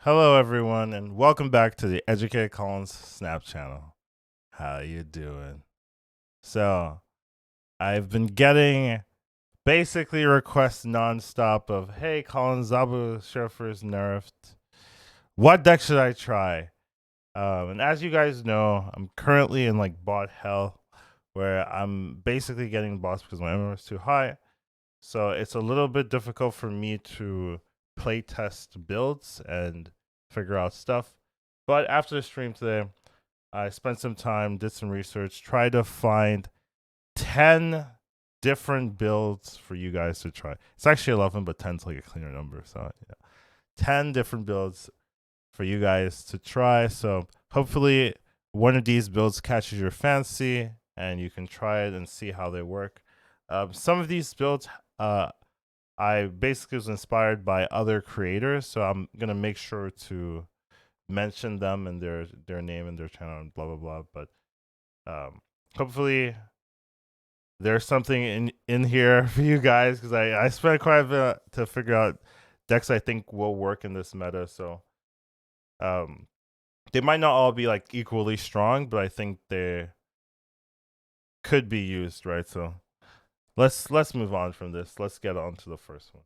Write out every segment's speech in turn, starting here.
Hello, everyone, and welcome back to the EducatedCollins Snap channel. How you doing? So, I've been getting basically requests nonstop of, "Hey, Collins, Zabu Surfer's nerfed. What deck should I try?" And as you guys know, I'm currently in like bot hell, where I'm basically getting bots because my MMR is too high. So it's a little bit difficult for me to play test builds and figure out stuff. But after the stream today, I spent some time, did some research, tried to find 10 different builds for you guys to try. It's actually 11, but 10 is like a cleaner number. So, yeah. 10 different builds for you guys to try. So, hopefully, one of these builds catches your fancy and you can try it and see how they work. Some of these builds, I basically was inspired by other creators, so I'm gonna make sure to mention them and their name and their channel and blah blah blah. But hopefully there's something in here for you guys because I spent quite a bit to figure out decks I think will work in this meta. So they might not all be like equally strong, but I think they could be used, right? So let's move on from this. Let's get on to the first one.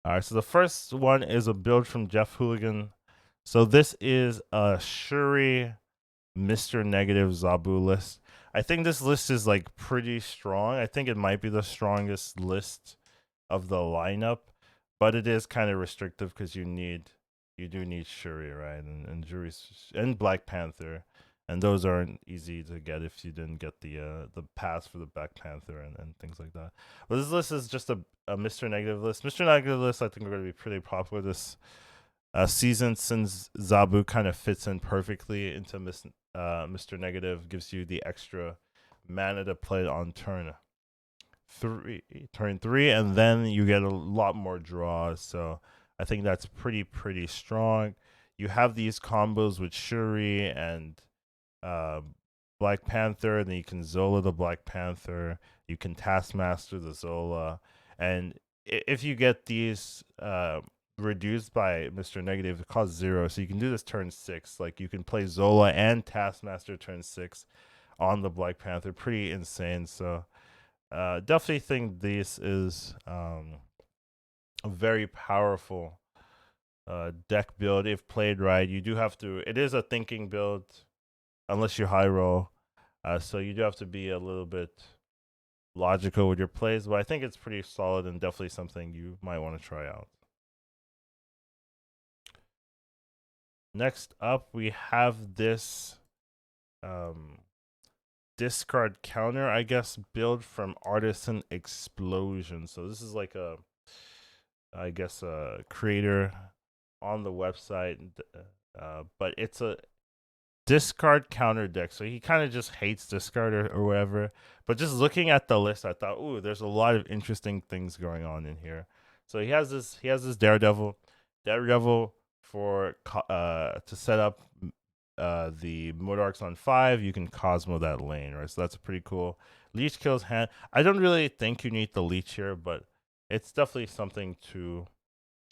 All right, so the first one is a build from Jeff Hoogland. So this is a Shuri Mr.Negative Zabu list. I think this list is like pretty strong. I think it might be the strongest list of the lineup, but it is kind of restrictive because you do need Shuri, right? And Shuri's and Black Panther. And those aren't easy to get if you didn't get the pass for the Black Panther and things like that. But this list is just a Mr.Negative list. Mr.Negative list I think are going to be pretty popular this season since Zabu kind of fits in perfectly into Mr.Negative, gives you the extra mana to play on turn three, and then you get a lot more draws. So I think that's pretty strong. You have these combos with Shuri and Black Panther, and then you can Zola the Black Panther. You can Taskmaster the Zola, and if you get these reduced by Mr.Negative, it costs 0. So you can do this turn 6. Like you can play Zola and Taskmaster turn 6 on the Black Panther. Pretty insane. So definitely think this is a very powerful deck build if played right. You do have to. It is a thinking build, unless you high roll. So you do have to be a little bit logical with your plays, but I think it's pretty solid and definitely something you might want to try out. Next up, we have this discard counter, I guess, build from Artisan Explosion. So this is like I guess, a creator on the website, but it's a discard counter deck. So he kind of just hates discard or whatever. But just looking at the list, I thought, ooh, there's a lot of interesting things going on in here. So he has this Daredevil for to set up the M.O.D.O.Ks on 5. You can Cosmo that lane, right? So that's pretty cool. Leech kills hand. I don't really think you need the leech here, but it's definitely something to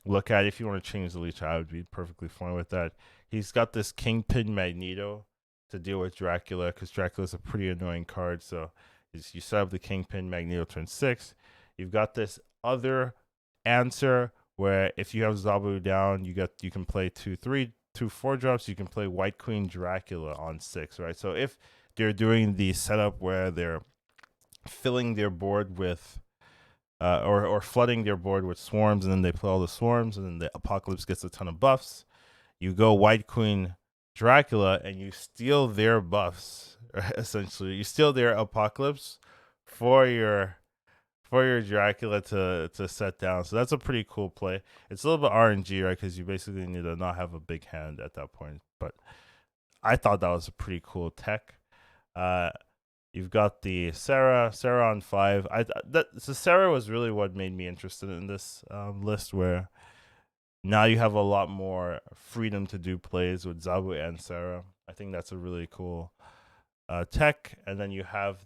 look at. If you want to change the leech, I would be perfectly fine with that. He's got this Kingpin Magneto to deal with Dracula because Dracula's a pretty annoying card. So you set up the Kingpin Magneto turn 6. You've got this other answer where if you have Zabu down, you can play 2/3, 2/4 drops. You can play White Queen Dracula on 6, right? So if they're doing the setup where they're filling their board with or flooding their board with swarms, and then they play all the swarms, and then the Apocalypse gets a ton of buffs. You go White Queen Dracula, and you steal their buffs. Essentially, you steal their Apocalypse for your Dracula to set down. So that's a pretty cool play. It's a little bit RNG, right? Because you basically need to not have a big hand at that point. But I thought that was a pretty cool tech. You've got the Sarah on 5. So Sarah was really what made me interested in this list, where now you have a lot more freedom to do plays with Zabu and Sarah. I think that's a really cool tech. And then you have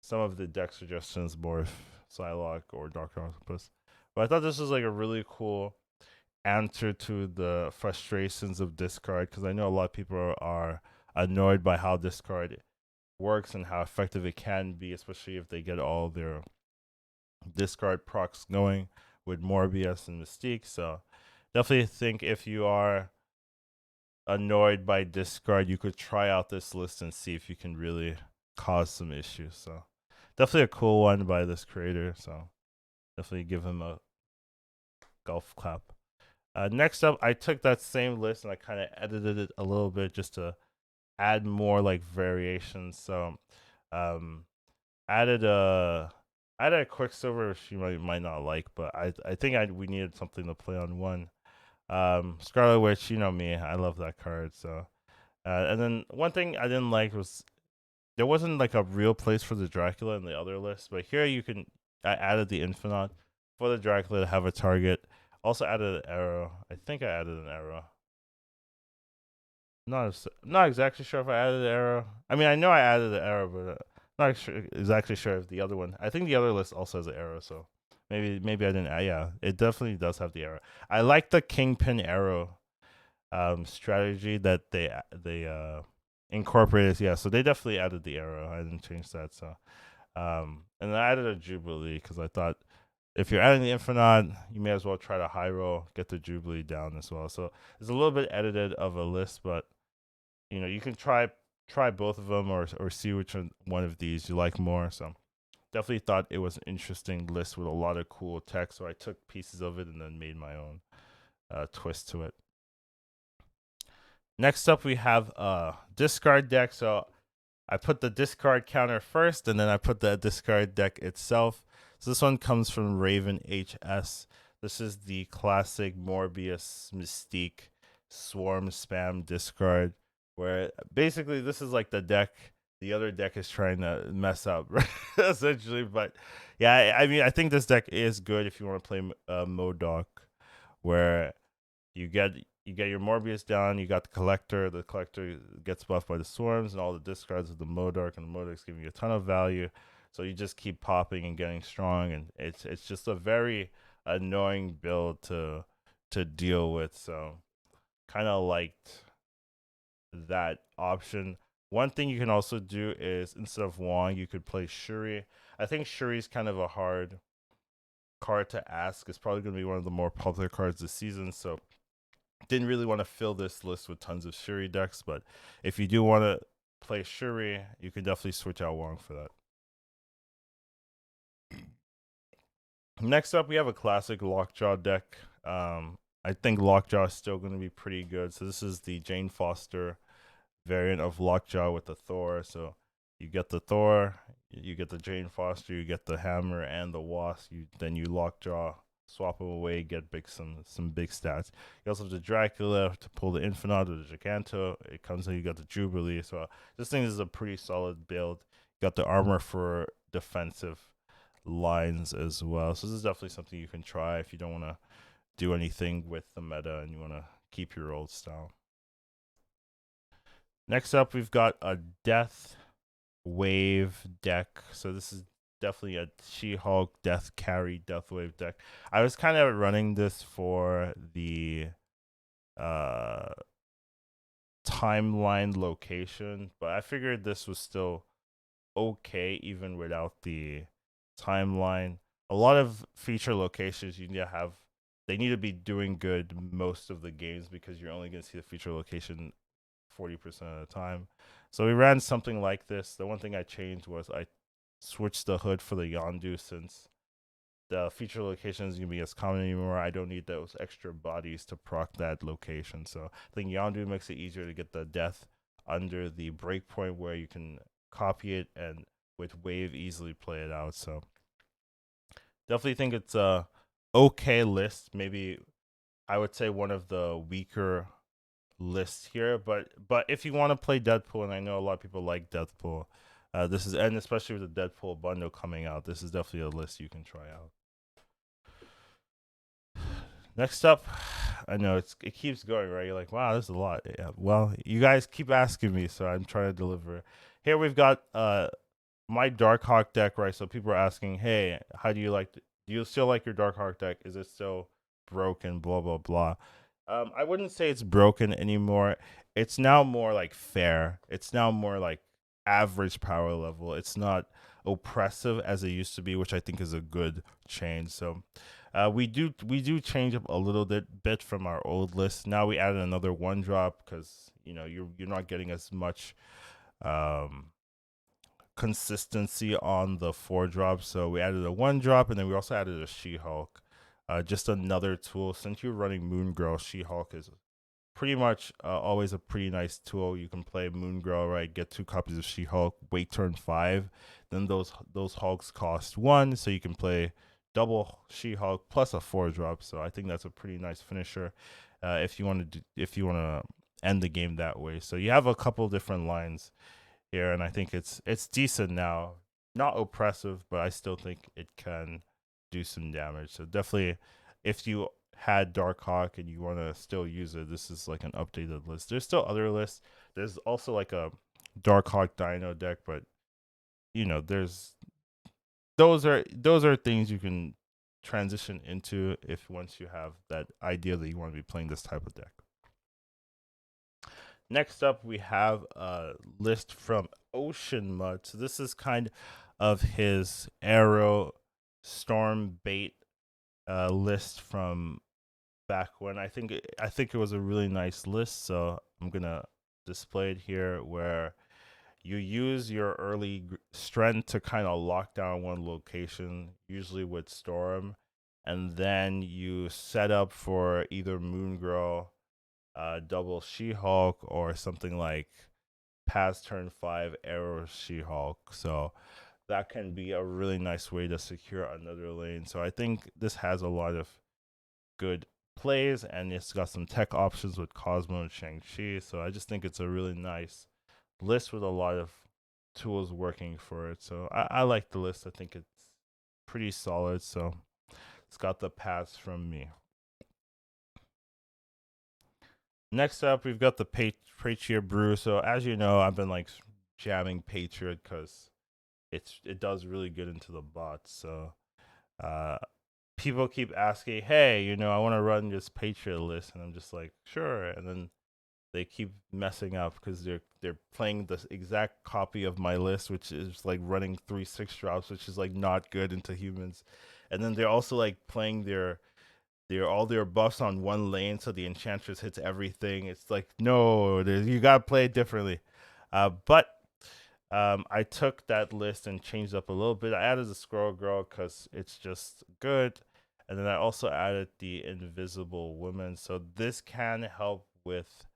some of the deck suggestions, Morph, Psylocke, or Dark Octopus. But I thought this was like a really cool answer to the frustrations of discard, because I know a lot of people are annoyed by how discard works and how effective it can be, especially if they get all their discard procs going with Morbius and Mystique. So definitely think if you are annoyed by discard, you could try out this list and see if you can really cause some issues. So definitely a cool one by this creator. So definitely give him a golf clap. Next up, I took that same list and I kind of edited it a little bit just to add more like variations. So um, added a Quicksilver, which you might not like, but I think we needed something to play on one. Scarlet Witch, you know me, I love that card. So and then one thing I didn't like was there wasn't like a real place for the Dracula in the other list, but here I added the Infinite for the Dracula to have a target. Also added an Aero. I think I added an Aero. Not exactly sure if I added an Aero. I mean, I know I added an Aero, but not exactly sure if the other one. I think the other list also has an Aero, so maybe I didn't. Yeah, it definitely does have the Aero. I like the Kingpin Aero strategy that they incorporated. Yeah, so they definitely added the Aero. I didn't change that. So and I added a Jubilee because I thought if you're adding the Infinite, you may as well try to high roll, get the Jubilee down as well. So it's a little bit edited of a list, but you can try both of them or see which one of these you like more. So definitely thought it was an interesting list with a lot of cool text. So I took pieces of it and then made my own twist to it. Next up, we have a discard deck. So I put the discard counter first, and then I put the discard deck itself. So this one comes from RavenHS. This is the classic Morbius Mystique Swarm Spam discard, where basically this is like the deck the other deck is trying to mess up, right? Essentially. But yeah, I mean, I think this deck is good if you want to play M.O.D.O.K, where you get your Morbius down, you got the collector gets buffed by the swarms and all the discards of the M.O.D.O.K, and the M.O.D.O.K is giving you a ton of value. So you just keep popping and getting strong, and it's just a very annoying build to deal with. So kind of liked that option. One thing you can also do is instead of Wong, you could play Shuri. I think Shuri's kind of a hard card to ask. It's probably going to be one of the more popular cards this season. So didn't really want to fill this list with tons of Shuri decks, but if you do want to play Shuri, you can definitely switch out Wong for that. Next up, we have a classic Lockjaw deck. I think Lockjaw is still going to be pretty good. So this is the Jane Foster variant of Lockjaw with the Thor. So you get the Thor, you get the Jane Foster, you get the Hammer and the Wasp. Then you Lockjaw, swap them away, get some big stats. You also have the Dracula to pull the Infinite or the Giganto. It comes in, you got the Jubilee. So this thing is a pretty solid build. You got the armor for defensive lines as well. So this is definitely something you can try if you don't want to do anything with the meta and you want to keep your old style. Next up, we've got a Deathwave deck. So this is definitely a She-Hulk Death Carry Deathwave deck. I was kind of running this for the timeline location, but I figured this was still okay even without the timeline. A lot of feature locations you need to have, they need to be doing good most of the games because you're only going to see the feature location 40% of the time. So we ran something like this. The one thing I changed was I switched the hood for the Yondu since the feature location isn't going to be as common anymore. I don't need those extra bodies to proc that location. So I think Yondu makes it easier to get the death under the breakpoint where you can copy it and with wave easily play it out. So definitely think it's a okay list. Maybe I would say one of the weaker lists here, but if you want to play Deadpool, and I know a lot of people like Deadpool, this is, and especially with the Deadpool bundle coming out, this is definitely a list you can try out. Next up, I know it keeps going, right? You're like, wow, this is a lot. Yeah, well, you guys keep asking me, so I'm trying to deliver. Here we've got my Darkhawk deck, right? So people are asking, hey, how do you like Do you still like your Darkhawk deck? Is it still broken? Blah blah blah. I wouldn't say it's broken anymore. It's now more like fair. It's now more like average power level. It's not oppressive as it used to be, which I think is a good change. So, we do change up a little bit from our old list. Now we added another one drop because you're not getting as much um consistency on the 4 drop. So we added a 1 drop, and then we also added a She-Hulk. Just another tool. Since you're running Moon Girl, She-Hulk is pretty much always a pretty nice tool. You can play Moon Girl, right? Get 2 copies of She-Hulk, wait turn 5. Then those Hulks cost 1, so you can play double She-Hulk plus a 4 drop. So I think that's a pretty nice finisher if you want to end the game that way. So you have a couple different lines here, and I think it's decent now. Not oppressive, but I still think it can do some damage. So definitely, if you had Darkhawk and you want to still use it, this is like an updated list. There's still other lists. There's also like a Darkhawk Dino deck, but there's those are things you can transition into if once you have that idea that you want to be playing this type of deck. Next up, we have a list from OceanMud. So this is kind of his Aero StormBait list from back when. I think it was a really nice list. So I'm gonna display it here, where you use your early strength to kind of lock down one location, usually with Storm, and then you set up for either Moon Girl, double She-Hulk, or something like past turn 5 Aero She-Hulk. So that can be a really nice way to secure another lane. So I think this has a lot of good plays, and it's got some tech options with Cosmo and Shang-Chi. So I just think it's a really nice list with a lot of tools working for it. So I like the list. I think it's pretty solid. So it's got the pass from me. Next up, we've got the Patriot Brew. So as you know, I've been like jamming Patriot because it does really good into the bots. So uh, people keep asking, hey, I want to run this Patriot list, and I'm just like, sure. And then they keep messing up because they're playing the exact copy of my list, which is like running 3/6 drops, which is like not good into humans. And then they're also like playing their all their buffs on one lane, so the enchantress hits everything. It's like, no, you gotta play it differently. But I took that list and changed up a little bit. I added the Squirrel Girl because it's just good, and then I also added the Invisible Woman. So this can help with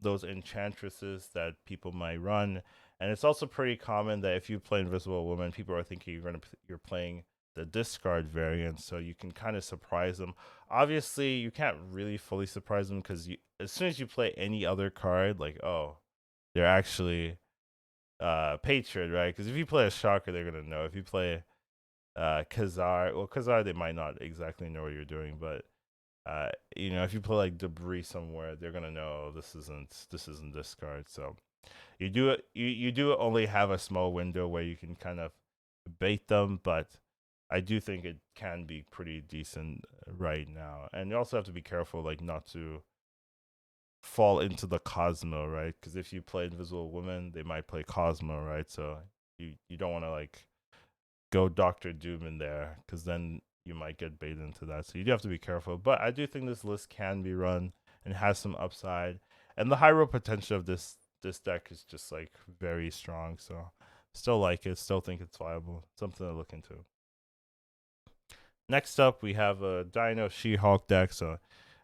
those enchantresses that people might run. And it's also pretty common that if you play Invisible Woman, people are thinking you're playing the discard variant, so you can kind of surprise them. Obviously, you can't really fully surprise them because as soon as you play any other card, like, oh, they're actually Patriot, right? Because if you play a Shocker, they're gonna know. If you play Kazar, they might not exactly know what you're doing, but if you play like Debris somewhere, they're gonna know this isn't discard. So you do only have a small window where you can kind of bait them, but I do think it can be pretty decent right now. And you also have to be careful, like, not to fall into the Cosmo, right? Because if you play Invisible Woman, they might play Cosmo, right? So you don't want to like go Doctor Doom in there, because then you might get baited into that. So you do have to be careful. But I do think this list can be run and has some upside, and the high roll potential of this deck is just like very strong. So still like it. Still think it's viable. Something to look into. Next up, we have a Dino She-Hulk deck. So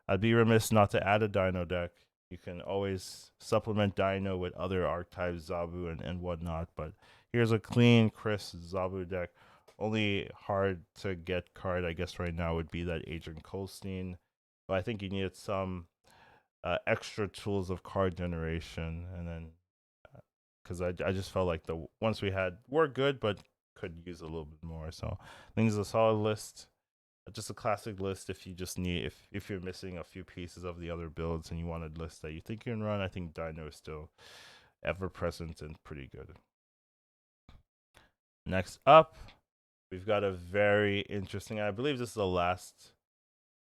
I'd be remiss not to add a Dino deck. You can always supplement Dino with other archetypes, Zabu and whatnot. But here's a clean, crisp Zabu deck. Only hard to get card, I guess, right now would be that Agent Colstein. But I think you needed some extra tools of card generation. And then, because I just felt like the ones we had were good, but could use a little bit more. So I think it's a solid list. Just a classic list if you just need, if you're missing a few pieces of the other builds and you want a list that you think you can run. I think Dino is still ever present and pretty good. Next up, we've got a very interesting, I believe this is the last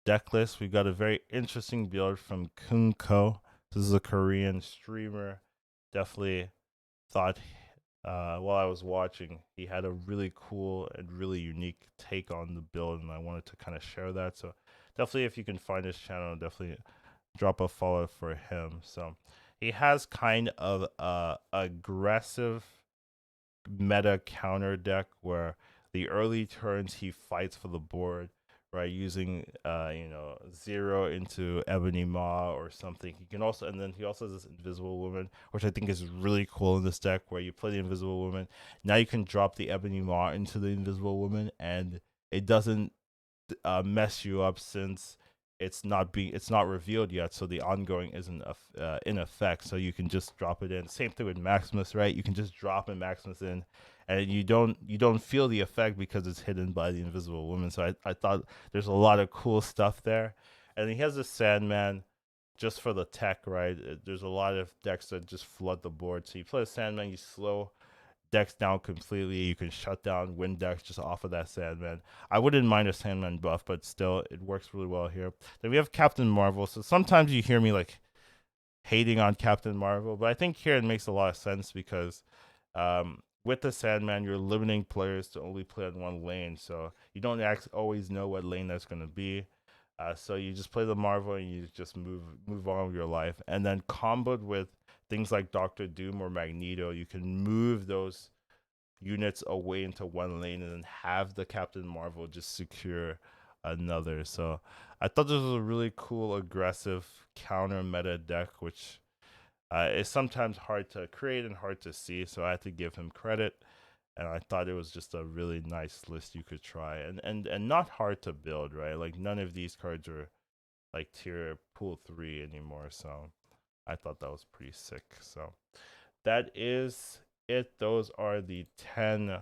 deck list. We've got a very interesting build from KuengKo. This is a Korean streamer. Definitely thought while I was watching, he had a really cool and really unique take on the build, and I wanted to kind of share that. So definitely, if you can find his channel, definitely drop a follow for him. So he has kind of a aggressive meta counter deck where the early turns he fights for the board, right, using zero into Ebony Maw or something. He can also, and then he also has this Invisible Woman, which I think is really cool in this deck, where you play the Invisible Woman. Now you can drop the Ebony Maw into the Invisible Woman, and it doesn't mess you up since it's not revealed yet, so the ongoing isn't in effect, so you can just drop it in. Same thing with Maximus, right? You can just drop in Maximus in, and you don't feel the effect because it's hidden by the Invisible Woman. So I thought there's a lot of cool stuff there. And he has a Sandman just for the tech, right? There's a lot of decks that just flood the board, so you play a Sandman, you slow decks down completely. You can shut down win decks just off of that Sandman. I wouldn't mind a Sandman buff, but still, it works really well here. Then we have Captain Marvel. So sometimes you hear me like hating on Captain Marvel, but I think here it makes a lot of sense because with the Sandman, you're limiting players to only play on one lane, so you don't always know what lane that's going to be. So you just play the Marvel and you just move on with your life. And then comboed with things like Doctor Doom or Magneto, you can move those units away into one lane and then have the Captain Marvel just secure another. So I thought this was a really cool, aggressive counter meta deck, which is sometimes hard to create and hard to see. So I had to give him credit. And I thought it was just a really nice list you could try, and not hard to build, right? Like none of these cards are like tier pool 3 anymore, so I thought that was pretty sick. So that is it. Those are the 10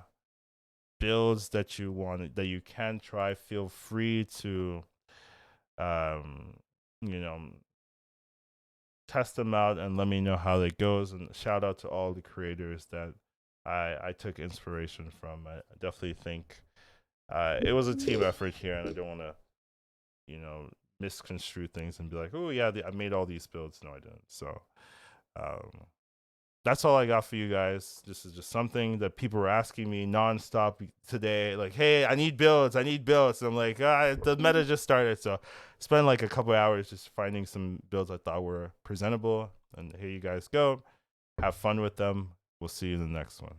builds that you can try. Feel free to you know test them out and let me know how it goes. And shout out to all the creators that I took inspiration from. I definitely think it was a team effort here, and I don't want to, misconstrue things and be like, oh yeah, I made all these builds. No, I didn't. So that's all I got for you guys. This is just something that people were asking me nonstop today. Like, hey, I need builds. And I'm like, the meta just started. So spent like a couple hours just finding some builds I thought were presentable. And here you guys go. Have fun with them. We'll see you in the next one.